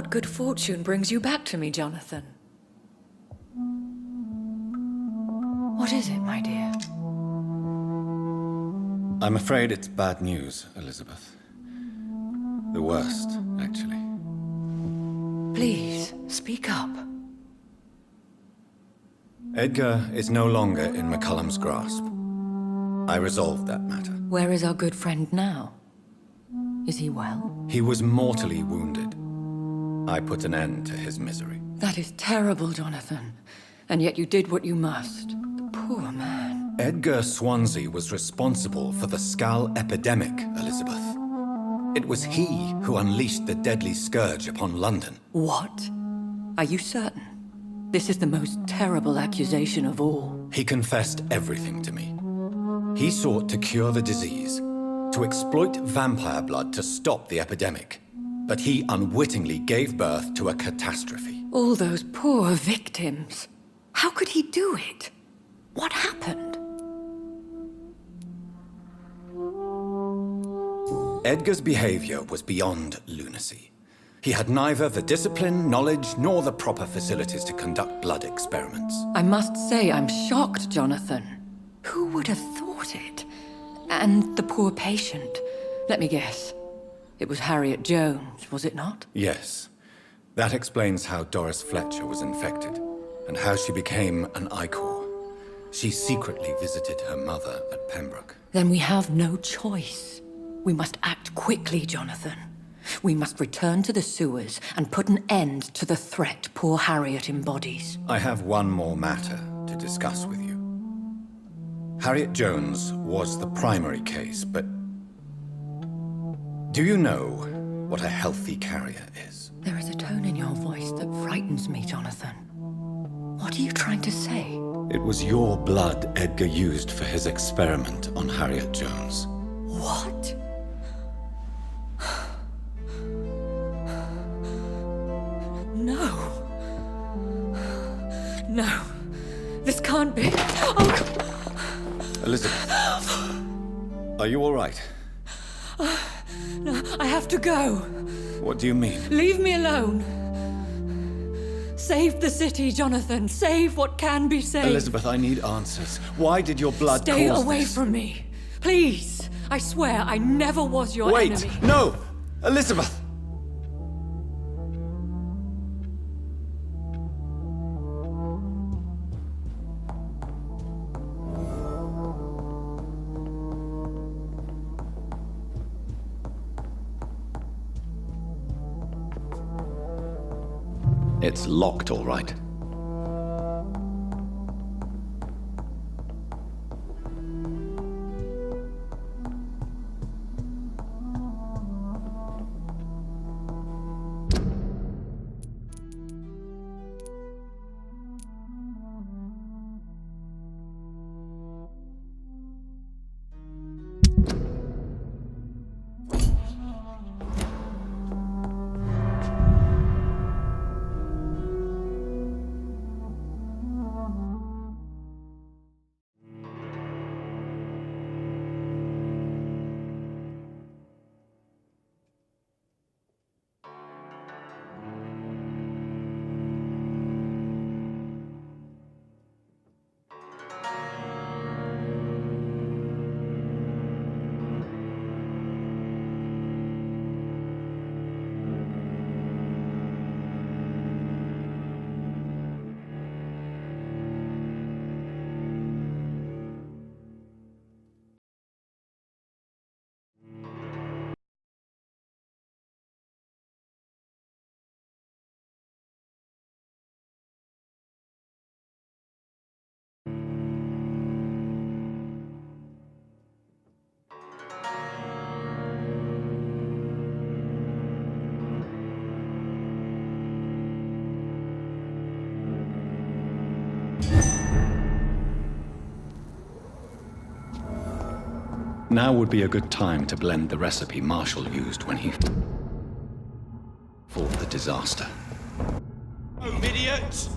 What good fortune brings you back to me, Jonathan? What is it, my dear? I'm afraid it's bad news, Elizabeth. The worst, actually. Please, speak up. Edgar is no longer in McCullum's grasp. I resolved that matter. Where is our good friend now? Is he well? He was mortally wounded. I put an end to his misery. That is terrible, Jonathan. And yet you did what you must. The poor man. Edgar Swansea was responsible for the Skull epidemic, Elizabeth. It was he who unleashed the deadly scourge upon London. What? Are you certain? This is the most terrible accusation of all. He confessed everything to me. He sought to cure the disease, to exploit vampire blood to stop the epidemic. But he unwittingly gave birth to a catastrophe. All those poor victims. How could he do it? What happened? Edgar's behavior was beyond lunacy. He had neither the discipline, knowledge, nor the proper facilities to conduct blood experiments. I must say I'm shocked, Jonathan. Who would have thought it? And the poor patient. Let me guess. It was Harriet Jones, was it not? Yes. That explains how Doris Fletcher was infected, and how she became an Ichor. She secretly visited her mother at Pembroke. Then we have no choice. We must act quickly, Jonathan. We must return to the sewers and put an end to the threat poor Harriet embodies. I have one more matter to discuss with you. Harriet Jones was the primary case, but do you know what a healthy carrier is? There is a tone in your voice that frightens me, Jonathan. What are you trying to say? It was your blood Edgar used for his experiment on Harriet Jones. What? No. No. This can't be. Oh. Elizabeth, are you all right? No, I have to go. What do you mean? Leave me alone. Save the city, Jonathan. Save what can be saved. Elizabeth, I need answers. Why did your blood Stay cause away this? from me. Please. I swear I never was your enemy. Wait! No! Elizabeth! It's locked, all right. Now would be a good time to blend the recipe Marshall used when he fought the disaster. Oh, idiots!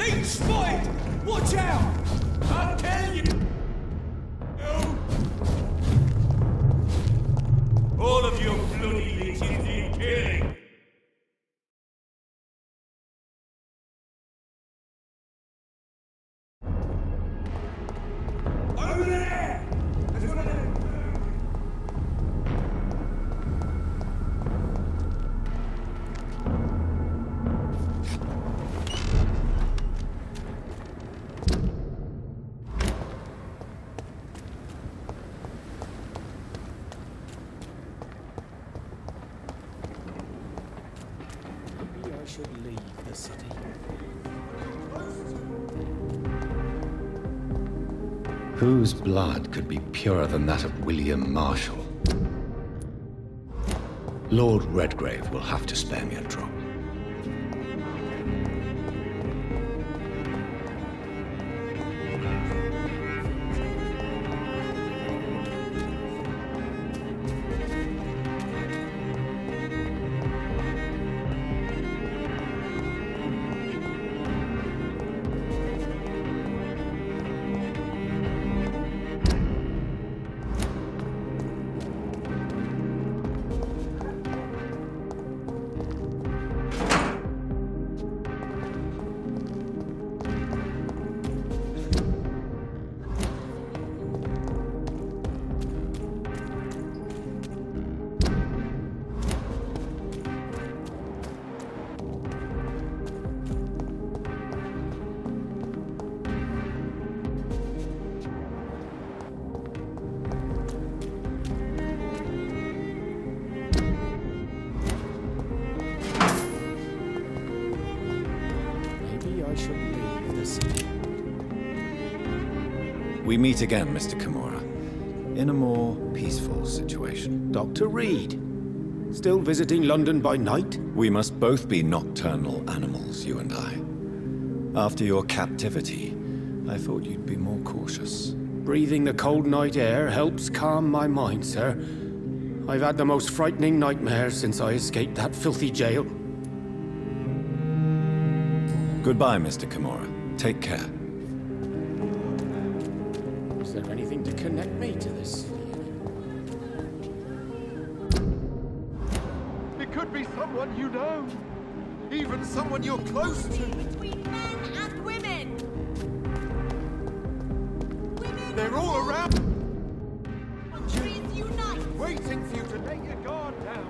Being spotted! Watch out! I tell you! All of your bloody leeches need killing! Over there! There's one of them! Maybe I should leave the city. Whose blood could be purer than that of William Marshall? Lord Redgrave will have to spare me a drop. Maybe I should leave the city. We meet again, Mr. Kimura, in a more peaceful situation. Dr. Reed, still visiting London by night? We must both be nocturnal animals, you and I. After your captivity, I thought you'd be more cautious. Breathing the cold night air helps calm my mind, sir. I've had the most frightening nightmares since I escaped that filthy jail. Goodbye, Mr. Kimura. Take care. Is there anything to connect me to this city? It could be someone you know. Even someone you're close to. Between men and women. Women They're all around, countries unite. waiting for you to let your guard down.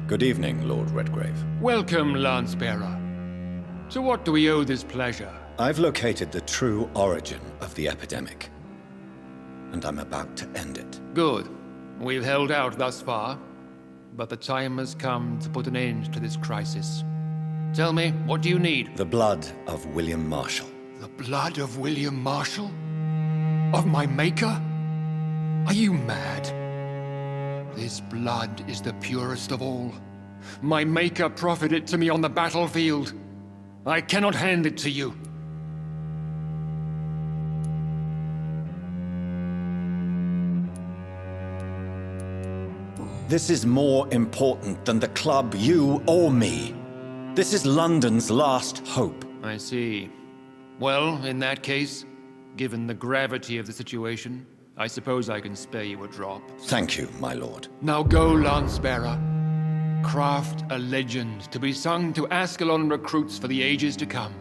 Good evening, Lord Redgrave. Welcome, Lance-Bearer. To what do we owe this pleasure? I've located the true origin of the epidemic, and I'm about to end it. Good. We've held out thus far, but the time has come to put an end to this crisis. Tell me, what do you need? The blood of William Marshall. The blood of William Marshall? Of my maker? Are you mad? This blood is the purest of all. My maker proffered it to me on the battlefield. I cannot hand it to you. This is more important than the club, you, or me. This is London's last hope. I see. Well, in that case, given the gravity of the situation, I suppose I can spare you a drop. Thank you, my lord. Now go, Lance-Bearer. Craft a legend to be sung to Ascalon recruits for the ages to come.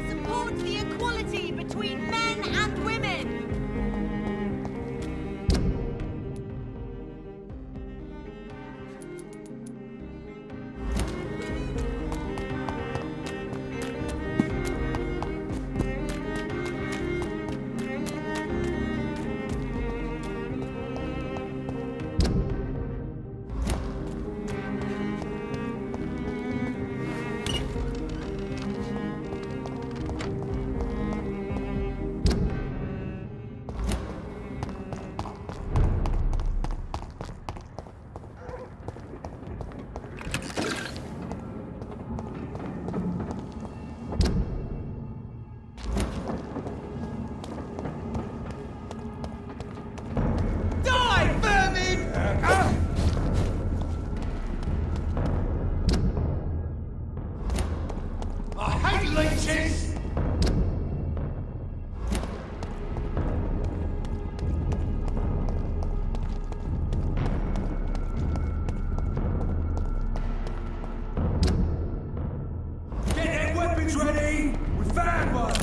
Support the equality between men and women. Leeches! Get their weapons ready! We found one!